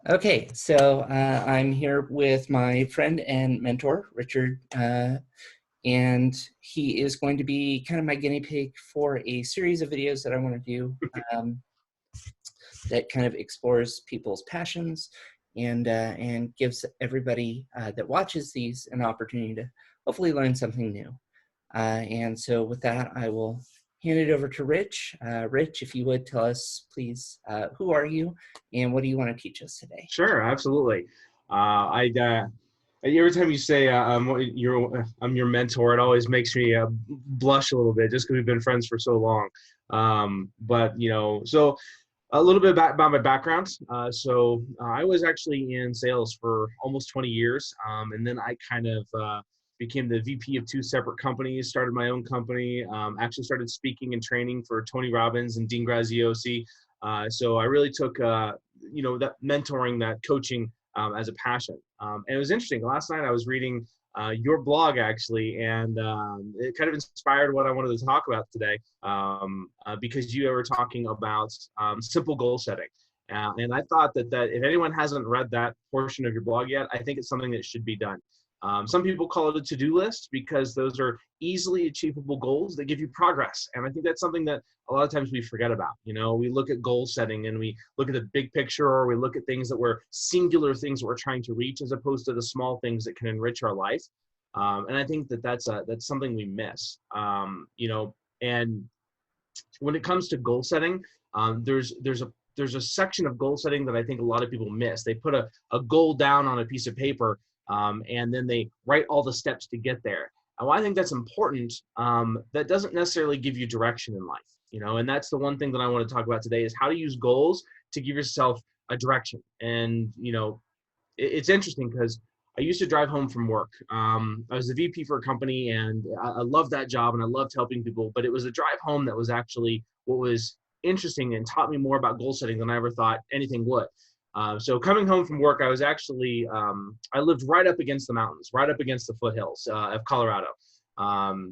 Okay, so I'm here with my friend and mentor, Richard, and he is going to be kind of my guinea pig for a series of videos that I want to do um, that kind of explores people's passions and gives everybody that watches these an opportunity to hopefully learn something new. And so with that, I will hand it over to Rich. Rich, if you would tell us, please, who are you and what do you want to teach us today? Sure, absolutely. Every time you say I'm your mentor, it always makes me blush a little bit, just because we've been friends for so long. So a little bit about my background. I was actually in sales for almost 20 years, and then I kind of became the VP of two separate companies. Started my own company. Actually started speaking and training for Tony Robbins and Dean Graziosi. So I really took that mentoring, that coaching as a passion. And it was interesting. Last night I was reading your blog actually, and it kind of inspired what I wanted to talk about today, because you were talking about simple goal setting. And I thought that if anyone hasn't read that portion of your blog yet, I think it's something that should be done. Some people call it a to-do list because those are easily achievable goals that give you progress. And I think that's something that a lot of times we forget about. We look at goal setting and we look at the big picture, or we look at things that were singular things that we're trying to reach, as opposed to the small things that can enrich our life. And I think that's something we miss. And when it comes to goal setting, there's a section of goal setting that I think a lot of people miss. They put a goal down on a piece of paper, and then they write all the steps to get there. And while I think that's important, that doesn't necessarily give you direction in life, and that's the one thing that I want to talk about today, is how to use goals to give yourself a direction. And, it's interesting because I used to drive home from work. I was the VP for a company, and I loved that job and I loved helping people, but it was the drive home that was actually what was interesting and taught me more about goal setting than I ever thought anything would. So coming home from work, I was actually, I lived right up against the mountains, right up against the foothills of Colorado.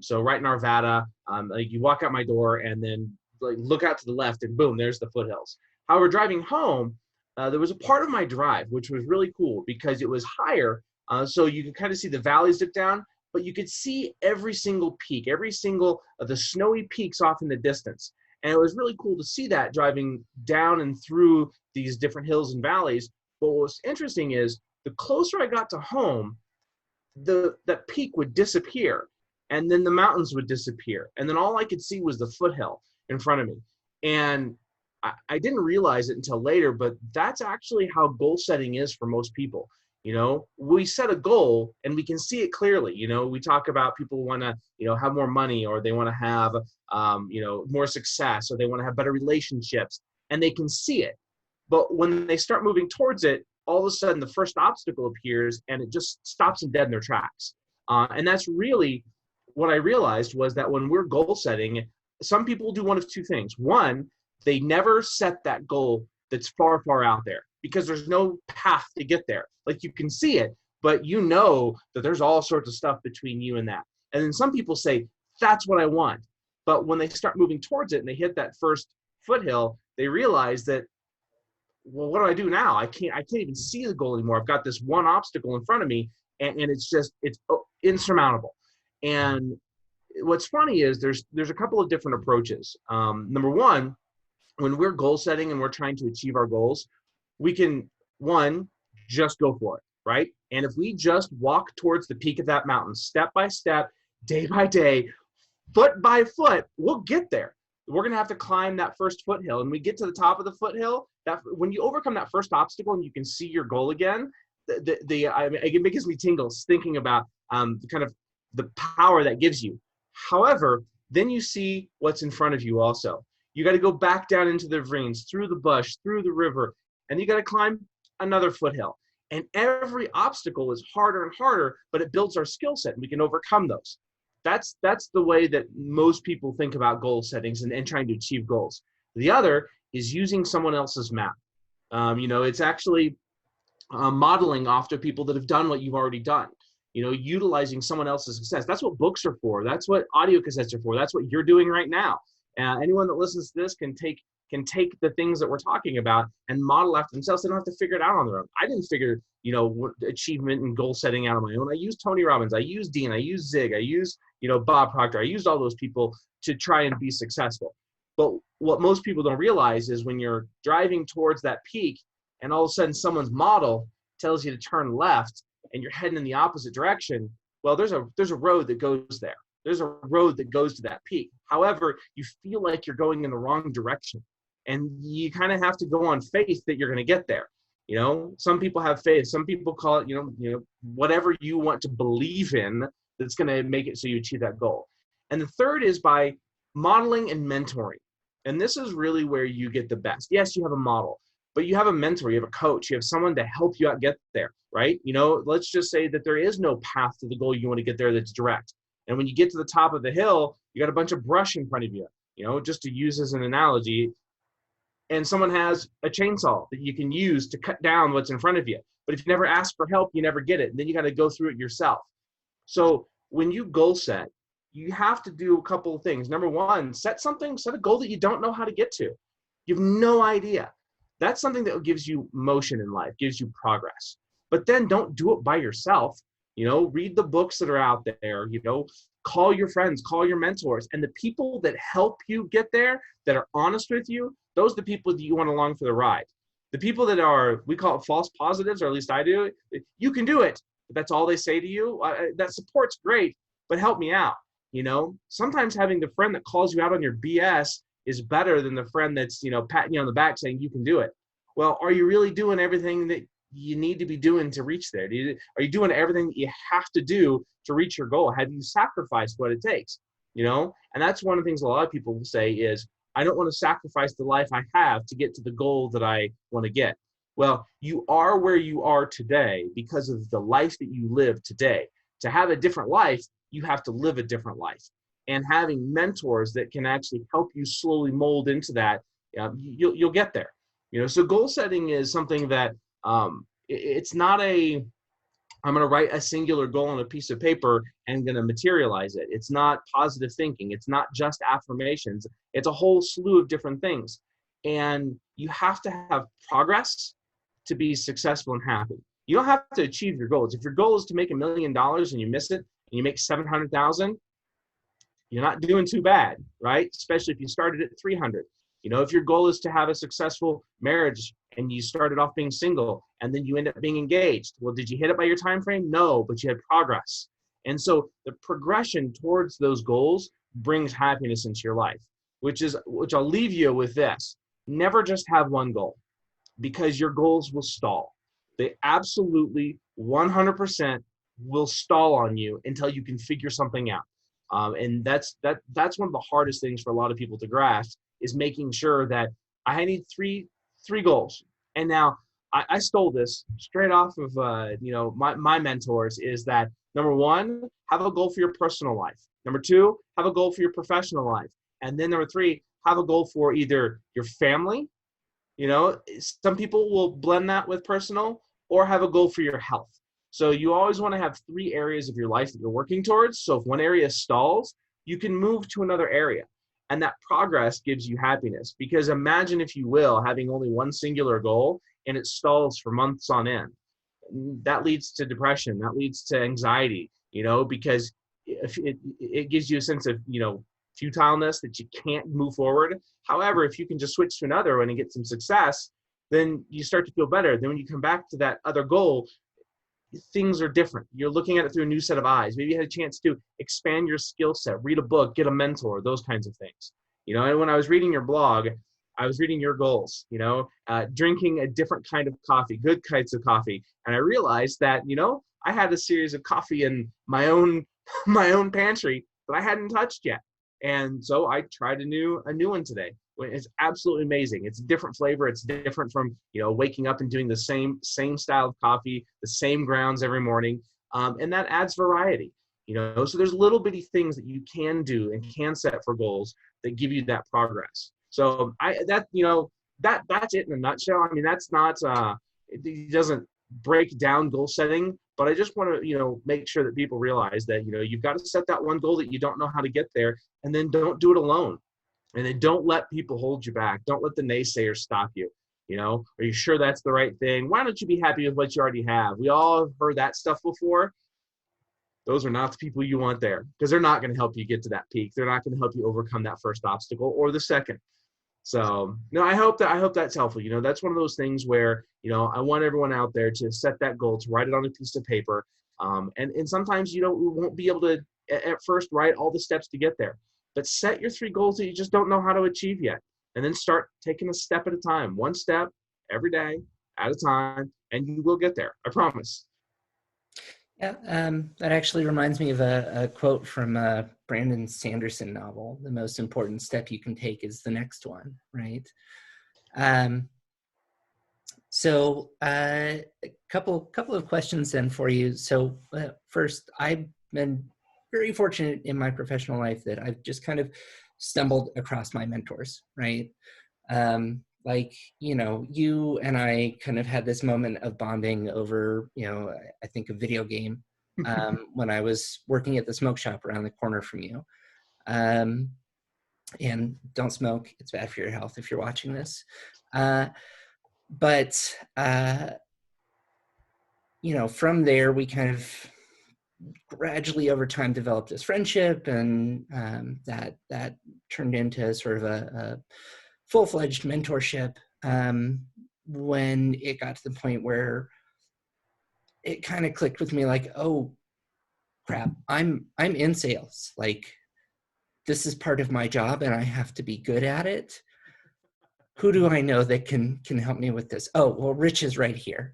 So right in Arvada, like you walk out my door and then like look out to the left and boom, there's the foothills. However, driving home, there was a part of my drive which was really cool because it was higher. So you could kind of see the valleys look down, but you could see every single peak, every single of the snowy peaks off in the distance. And it was really cool to see that driving down and through these different hills and valleys. But what was interesting is the closer I got to home, that peak would disappear, and then the mountains would disappear. And then all I could see was the foothill in front of me. And I didn't realize it until later, but that's actually how goal setting is for most people. We set a goal and we can see it clearly. We talk about people want to, have more money, or they want to have, more success, or they want to have better relationships, and they can see it. But when they start moving towards it, all of a sudden the first obstacle appears and it just stops them dead in their tracks. And that's really what I realized, was that when we're goal setting, some people do one of two things. One, they never set that goal that's far, far out there, because there's no path to get there. Like, you can see it, but that there's all sorts of stuff between you and that. And then some people say, that's what I want. But when they start moving towards it and they hit that first foothill, they realize that, well, what do I do now? I can't even see the goal anymore. I've got this one obstacle in front of me, and it's insurmountable. And what's funny is there's a couple of different approaches. Number one, when we're goal setting and we're trying to achieve our goals, we can, one, just go for it, right? And if we just walk towards the peak of that mountain, step by step, day by day, foot by foot, we'll get there. We're going to have to climb that first foothill. And we get to the top of the foothill, that when you overcome that first obstacle and you can see your goal again, it gives me tingles thinking about kind of the power that gives you. However, then you see what's in front of you also. You got to go back down into the ravines, through the bush, through the river, and you got to climb another foothill. And every obstacle is harder and harder, but it builds our skill set and we can overcome those. That's the way that most people think about goal settings and trying to achieve goals. The other is using someone else's map. It's actually modeling after people that have done what you've already done. Utilizing someone else's success. That's what books are for. That's what audio cassettes are for. That's what you're doing right now. Anyone that listens to this can take can take the things that we're talking about and model after themselves. They don't have to figure it out on their own. I didn't figure, achievement and goal setting out on my own. I used Tony Robbins. I used Dean. I used Zig. I used, Bob Proctor. I used all those people to try and be successful. But what most people don't realize is when you're driving towards that peak and all of a sudden someone's model tells you to turn left and you're heading in the opposite direction, well, there's a road that goes there. There's a road that goes to that peak. However, you feel like you're going in the wrong direction. And you kind of have to go on faith that you're going to get there. Some people have faith. Some people call it, whatever you want to believe in that's going to make it so you achieve that goal. And the third is by modeling and mentoring. And this is really where you get the best. Yes, you have a model, but you have a mentor, you have a coach, you have someone to help you out get there, right? Let's just say that there is no path to the goal you want to get there that's direct. And when you get to the top of the hill, you got a bunch of brush in front of you, just to use as an analogy. And someone has a chainsaw that you can use to cut down what's in front of you. But if you never ask for help, you never get it. And then you got to go through it yourself. So when you goal set, you have to do a couple of things. Number one, set a goal that you don't know how to get to. You have no idea. That's something that gives you motion in life, gives you progress. But then don't do it by yourself. Read the books that are out there, call your friends, call your mentors, and the people that help you get there, that are honest with you, those are the people that you want along for the ride. The people that are, we call it false positives, or at least I do, you can do it. But that's all they say to you. That support's great, but help me out. Sometimes having the friend that calls you out on your BS is better than the friend that's, patting you on the back saying you can do it. Well, are you really doing everything that you need to be doing to reach there? Are you doing everything that you have to do to reach your goal? Have you sacrificed what it takes? And that's one of the things a lot of people will say is, I don't want to sacrifice the life I have to get to the goal that I want to get. Well, you are where you are today because of the life that you live today. To have a different life, you have to live a different life. And having mentors that can actually help you slowly mold into that, you'll get there. So goal setting is something that it's not I'm going to write a singular goal on a piece of paper and going to materialize it. It's not positive thinking. It's not just affirmations. It's a whole slew of different things. And you have to have progress to be successful and happy. You don't have to achieve your goals. If your goal is to make $1 million and you miss it and you make 700,000, you're not doing too bad, right? Especially if you started at 300. If your goal is to have a successful marriage and you started off being single and then you end up being engaged, well, did you hit it by your time frame? No, but you had progress. And so the progression towards those goals brings happiness into your life, which I'll leave you with this. Never just have one goal, because your goals will stall. They absolutely 100% will stall on you until you can figure something out. And that's one of the hardest things for a lot of people to grasp, is making sure that I need three goals. And now I stole this straight off of my mentors, is that number one, have a goal for your personal life. Number two, have a goal for your professional life. And then number three, have a goal for either your family. Some people will blend that with personal, or have a goal for your health. So you always want to have 3 areas of your life that you're working towards. So if one area stalls, you can move to another area. And that progress gives you happiness. Because imagine, if you will, having only one singular goal and it stalls for months on end. That leads to depression. That leads to anxiety, because if it gives you a sense of, futileness, that you can't move forward. However, if you can just switch to another one and get some success, then you start to feel better. Then when you come back to that other goal, things are different. You're looking at it through a new set of eyes. Maybe you had a chance to expand your skill set, read a book, get a mentor, those kinds of things. And when I was reading your blog, I was reading your goals, drinking a different kind of coffee, good kinds of coffee. And I realized that, I had a series of coffee in my own pantry that I hadn't touched yet. And so I tried a new one today. It's absolutely amazing. It's a different flavor. It's different from, waking up and doing the same style of coffee, the same grounds every morning. And that adds variety, so there's little bitty things that you can do and can set for goals that give you that progress. So that's it in a nutshell. I mean, that's not, it doesn't break down goal setting, but I just want to, make sure that people realize that, you've got to set that one goal that you don't know how to get there, and then don't do it alone. And then don't let people hold you back. Don't let the naysayers stop you. Are you sure that's the right thing? Why don't you be happy with what you already have? We all have heard that stuff before. Those are not the people you want there, because they're not going to help you get to that peak. They're not going to help you overcome that first obstacle or the second. So, no, I hope that's helpful. That's one of those things where, I want everyone out there to set that goal, to write it on a piece of paper. And sometimes, we won't be able to at first write all the steps to get there, but set your 3 goals that you just don't know how to achieve yet. And then start taking a step at a time, one step every day at a time, and you will get there. I promise. Yeah, that actually reminds me of a quote from a Brandon Sanderson novel. The most important step you can take is the next one, right? So a couple of questions then for you. So first, I've been very fortunate in my professional life that I've just kind of stumbled across my mentors, right? Like, you and I kind of had this moment of bonding over, I think a video game when I was working at the smoke shop around the corner from you. And don't smoke, it's bad for your health if you're watching this. But from there, we kind of gradually over time developed this friendship, and that turned into sort of a full-fledged mentorship when it got to the point where it kind of clicked with me, like, oh crap, I'm in sales. Like, this is part of my job and I have to be good at it. Who do I know that can help me with this? Oh, well, Rich is right here.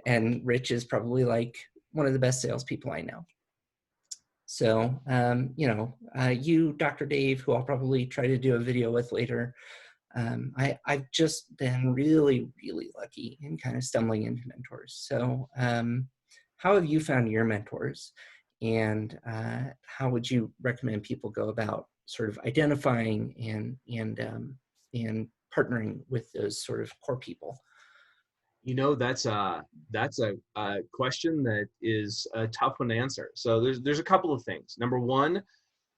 And Rich is probably like one of the best salespeople I know. So, you, Dr. Dave, who I'll probably try to do a video with later, I've just been really, really lucky in kind of stumbling into mentors. So how have you found your mentors, and how would you recommend people go about sort of identifying and partnering with those sort of core people? That's a question that is a tough one to answer. So there's a couple of things. Number one,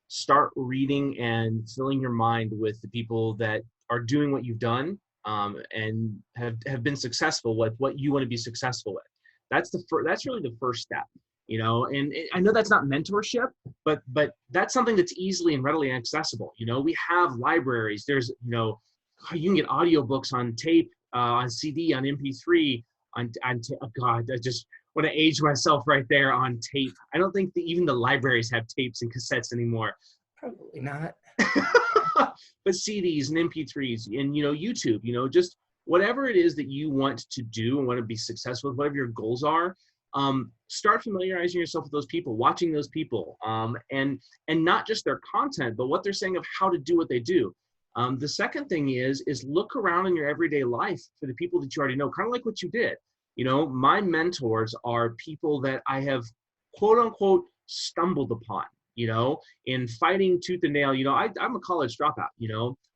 start reading and filling your mind with the people that are doing what you've done and have been successful with what you want to be successful with. That's really the first step. And I know that's not mentorship, but that's something that's easily and readily accessible. We have libraries. There's, you can get audiobooks on tape, on CD, on MP3, oh God, I just want to age myself right there on tape. I don't think even the libraries have tapes and cassettes anymore. Probably not. But CDs and MP3s and, YouTube, just whatever it is that you want to do and want to be successful with, whatever your goals are, start familiarizing yourself with those people, watching those people, and not just their content, but what they're saying of how to do what they do. The second thing is look around in your everyday life for the people that you already know, kind of like what you did. My mentors are people that I have, quote unquote, stumbled upon, in fighting tooth and nail. I'm a college dropout.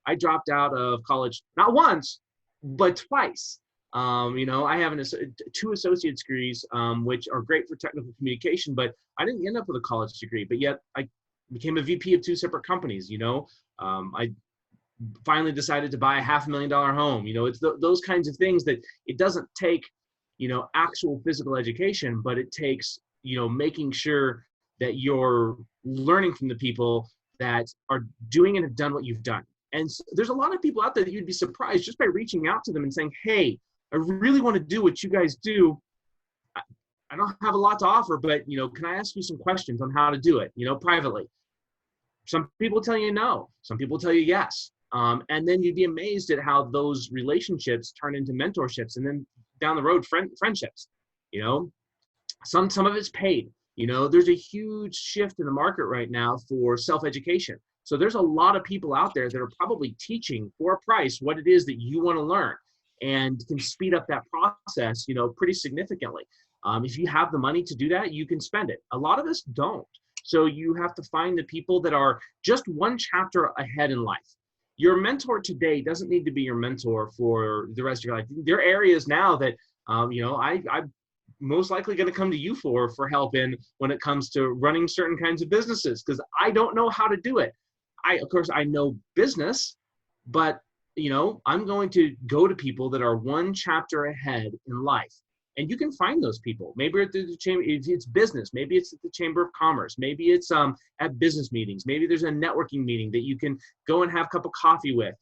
I dropped out of college not once, but twice. I have 2 associate's degrees, which are great for technical communication, but I didn't end up with a college degree, but yet I became a VP of 2 separate companies. I finally decided to buy a $500,000 home. It's those kinds of things that it doesn't take, actual physical education, but it takes, making sure that you're learning from the people that are doing and have done what you've done. And so there's a lot of people out there that you'd be surprised just by reaching out to them and saying, hey, I really want to do what you guys do. I don't have a lot to offer, but, can I ask you some questions on how to do it, privately? Some people tell you no. Some people tell you yes. And then you'd be amazed at how those relationships turn into mentorships, and then down the road, friendships. Some of it's paid. There's a huge shift in the market right now for self-education. So there's a lot of people out there that are probably teaching for a price what it is that you want to learn, and can speed up that process, pretty significantly. If you have the money to do that, you can spend it. A lot of us don't. So you have to find the people that are just one chapter ahead in life. Your mentor today doesn't need to be your mentor for the rest of your life. There are areas now that, I'm most likely going to come to you for help in when it comes to running certain kinds of businesses, because I don't know how to do it. of course, I know business, but I'm going to go to people that are one chapter ahead in life. And you can find those people. Maybe at the chamber, if it's business, maybe it's at the Chamber of Commerce, maybe it's at business meetings, maybe there's a networking meeting that you can go and have a cup of coffee with.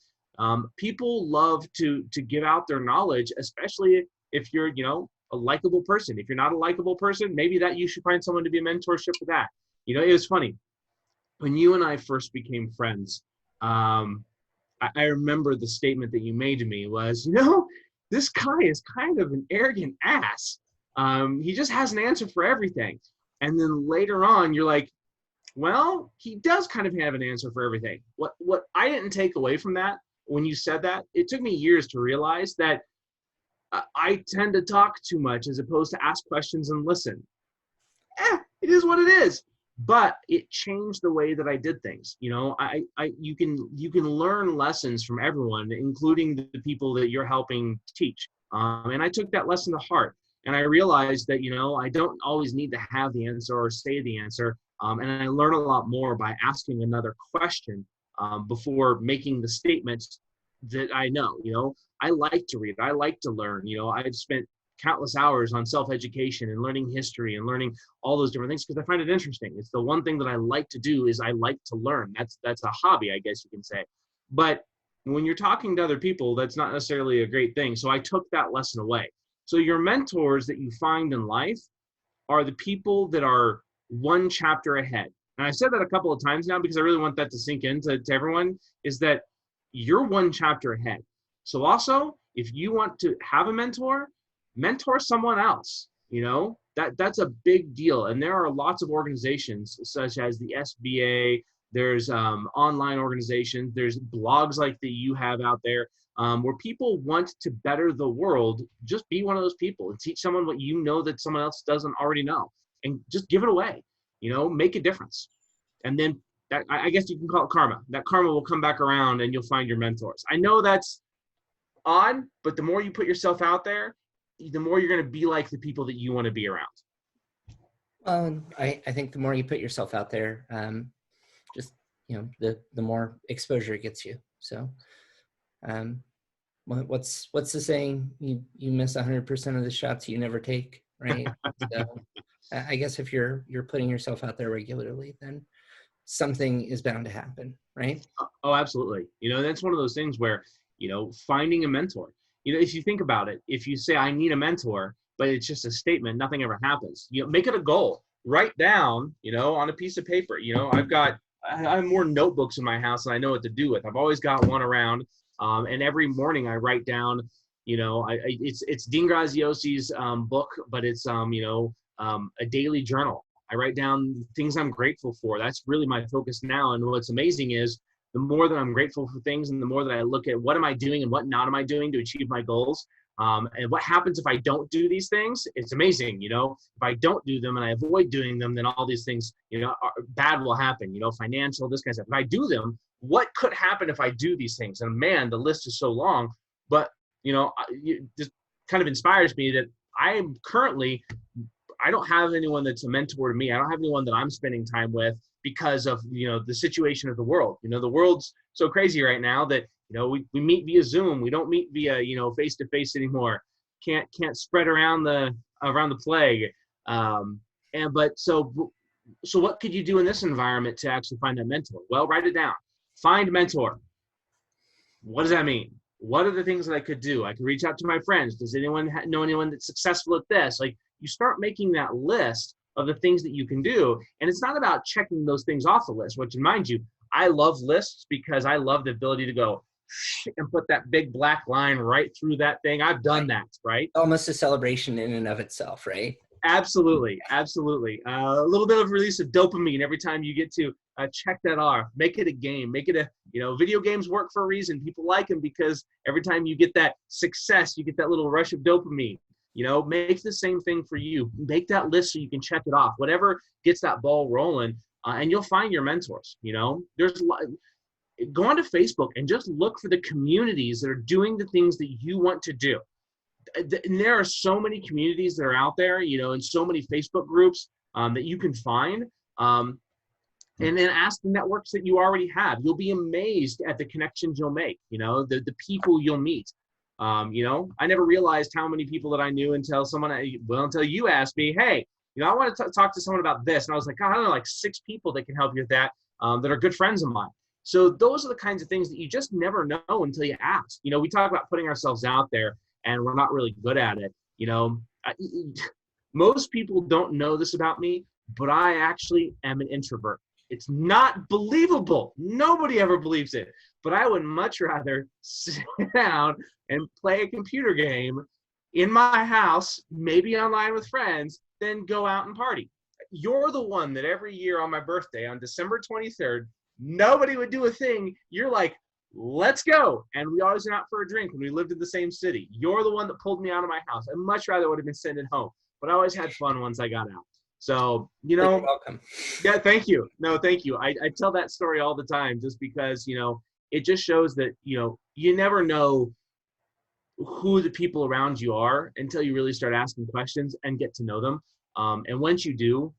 People love to give out their knowledge, especially if you're, a likable person. If you're not a likable person, maybe that you should find someone to be a mentorship for that. It was funny when you and I first became friends. I remember the statement that you made to me was, this guy is kind of an arrogant ass. He just has an answer for everything. And then later on, you're like, well, he does kind of have an answer for everything. What I didn't take away from that when you said that, it took me years to realize that I tend to talk too much as opposed to ask questions and listen. It is what it is. But it changed the way that I did things. You can learn lessons from everyone, including the people that you're helping teach. And I took that lesson to heart. And I realized that, I don't always need to have the answer or say the answer. And I learn a lot more by asking another question before making the statement that I know. I like to read. I like to learn. I've spent countless hours on self-education and learning history and learning all those different things because I find it interesting. It's the one thing that I like to do is I like to learn. That's a hobby, I guess you can say. But when you're talking to other people, that's not necessarily a great thing. So I took that lesson away. So your mentors that you find in life are the people that are one chapter ahead. And I said that a couple of times now because I really want that to sink into everyone, is that you're one chapter ahead. So also, if you want to have a mentor someone else. That's a big deal. And there are lots of organizations such as the SBA. There's online organizations. There's blogs like that you have out there where people want to better the world. Just be one of those people and teach someone what that someone else doesn't already know, and just give it away. Make a difference. And then I guess you can call it karma. That karma will come back around, and you'll find your mentors. I know that's odd, but the more you put yourself out there, the more you're going to be like the people that you want to be around. I think the more you put yourself out there, just, the more exposure it gets you. So, what's the saying? You miss 100% of the shots you never take, right? So I guess if you're putting yourself out there regularly, then something is bound to happen, right? Oh, absolutely. That's one of those things where, finding a mentor, if you think about it, if you say, I need a mentor, but it's just a statement, nothing ever happens. Make it a goal. Write down, on a piece of paper. I have more notebooks in my house than I know what to do with. I've always got one around. And every morning I write down, it's Dean Graziosi's book, but it's, a daily journal. I write down things I'm grateful for. That's really my focus now. And what's amazing is the more that I'm grateful for things and the more that I look at what am I doing and what not am I doing to achieve my goals, and what happens if I don't do these things, it's amazing. If I don't do them and I avoid doing them, then all these things, bad will happen, financial, this kind of stuff. If I do them, what could happen if I do these things? And man, the list is so long, but, it just kind of inspires me that I don't have anyone that's a mentor to me. I don't have anyone that I'm spending time with because of, the situation of the world. The world's so crazy right now that, we meet via Zoom. We don't meet via, face to face anymore. Can't spread around the plague. So what could you do in this environment to actually find that mentor? Well, write it down. Find mentor. What does that mean? What are the things that I could do? I could reach out to my friends. Does anyone know anyone that's successful at this? Like, you start making that list of the things that you can do. And it's not about checking those things off the list, which, mind you, I love lists because I love the ability to go and put that big black line right through that thing. I've done that, right? Almost a celebration in and of itself, right? Absolutely. Absolutely. A little bit of release of dopamine every time you get to check that off. Make it a game. Make it video games work for a reason. People like them because every time you get that success, you get that little rush of dopamine. Make the same thing for you. Make that list so you can check it off. Whatever gets that ball rolling, and you'll find your mentors. Go onto Facebook and just look for the communities that are doing the things that you want to do. And there are so many communities that are out there, and so many Facebook groups that you can find. And then ask the networks that you already have. You'll be amazed at the connections you'll make, the people you'll meet. I never realized how many people that I knew until until you asked me, hey, I want to talk to someone about this. And I was like, God, I don't know, like 6 people that can help you with that, that are good friends of mine. So those are the kinds of things that you just never know until you ask. We talk about putting ourselves out there and we're not really good at it. Most people don't know this about me, but I actually am an introvert. It's not believable. Nobody ever believes it. But I would much rather sit down and play a computer game in my house, maybe online with friends, than go out and party. You're the one that every year on my birthday, on December 23rd, nobody would do a thing. You're like, let's go. And we always went out for a drink when we lived in the same city. You're the one that pulled me out of my house. I much rather would have been sitting at home. But I always had fun once I got out. So, You're welcome. Yeah, thank you. No, thank you. I tell that story all the time just because, it just shows that, you never know who the people around you are until you really start asking questions and get to know them. And once you do,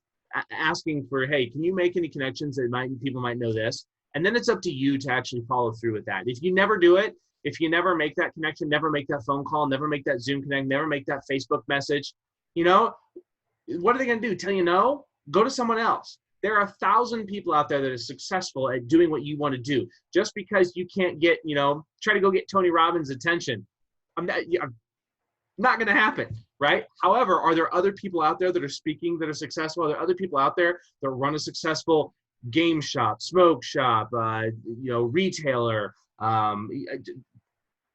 asking for, hey, can you make any connections that people might know this? And then it's up to you to actually follow through with that. If you never do it, if you never make that connection, never make that phone call, never make that Zoom connect, never make that Facebook message, what are they going to do? Tell you no? Go to someone else. There are 1,000 people out there that are successful at doing what you want to do. Just because you can't get, try to go get Tony Robbins' attention, I'm not going to happen, right? However, are there other people out there that are speaking that are successful? Are there other people out there that run a successful game shop, smoke shop, retailer,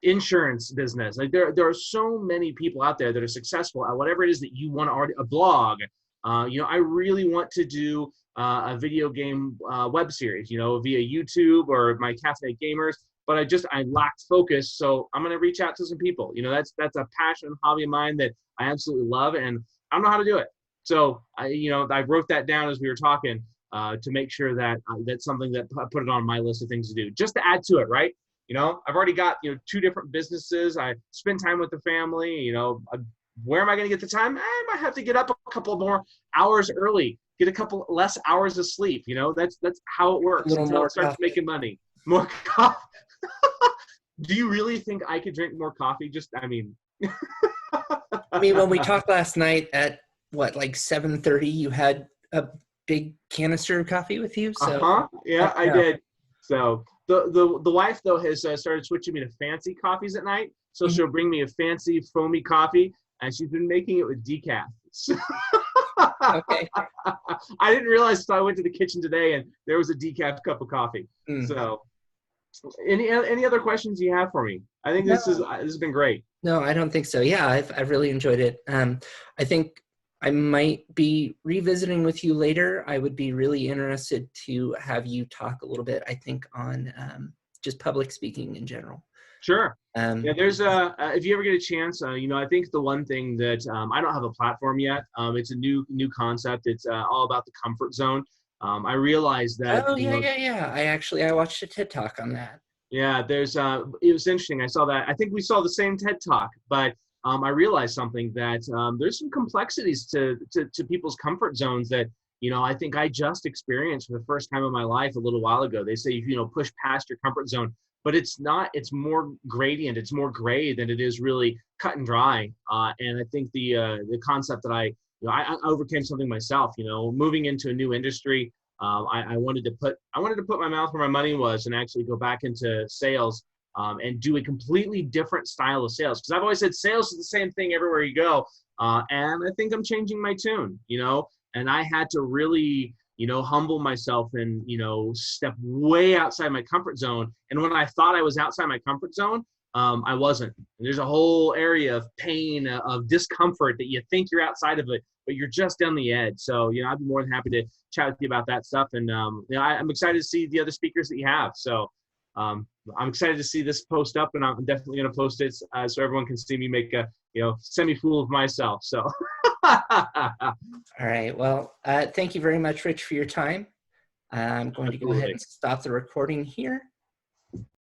insurance business? Like there are so many people out there that are successful at whatever it is that you want to a blog. I really want to do a video game web series, via YouTube or my Cafe Gamers, but I lacked focus. So I'm going to reach out to some people. That's a passion and hobby of mine that I absolutely love, and I don't know how to do it. So I wrote that down as we were talking to make sure that that's something that I put it on my list of things to do, just to add to it, right? I've already got, 2 different businesses. I spend time with the family, where am I going to get the time? I might have to get up a couple more hours early, get a couple less hours of sleep. That's how it works until it starts making money. More coffee. Do you really think I could drink more coffee? When we talked last night at like 7:30, you had a big canister of coffee with you. So yeah, I did. So the wife though has started switching me to fancy coffees at night. So she'll bring me a fancy foamy coffee, and she's been making it with decaf. Okay. I didn't realize until I went to the kitchen today and there was a decaf cup of coffee. So any other questions you have for me? I think this has been great. No, I don't think so. Yeah, I've really enjoyed it. I think I might be revisiting with you later. I would be really interested to have you talk a little bit, I think, on just public speaking in general. Sure. Yeah, there's if you ever get a chance, I think the one thing that I don't have a platform yet. It's a new concept. It's all about the comfort zone. I realized that. Oh yeah. I watched a TED Talk on that. Yeah, there's it was interesting. I saw that. I think we saw the same TED Talk, but I realized something that there's some complexities to people's comfort zones that I think I just experienced for the first time in my life a little while ago. They say push past your comfort zone. But it's not, it's more gradient, it's more gray than it is really cut and dry. And I think the concept that I overcame something myself, moving into a new industry. I wanted to put my mouth where my money was and actually go back into sales and do a completely different style of sales. Because I've always said sales is the same thing everywhere you go. And I think I'm changing my tune, and I had to really humble myself and, step way outside my comfort zone. And when I thought I was outside my comfort zone, I wasn't. And there's a whole area of pain, of discomfort that you think you're outside of it, but you're just on the edge. So, I'd be more than happy to chat with you about that stuff. And, I'm excited to see the other speakers that you have. So I'm excited to see this post up, and I'm definitely going to post it so everyone can see me make a, semi-fool of myself. So. All right. Well, thank you very much, Rich, for your time. I'm going to go ahead and stop the recording here.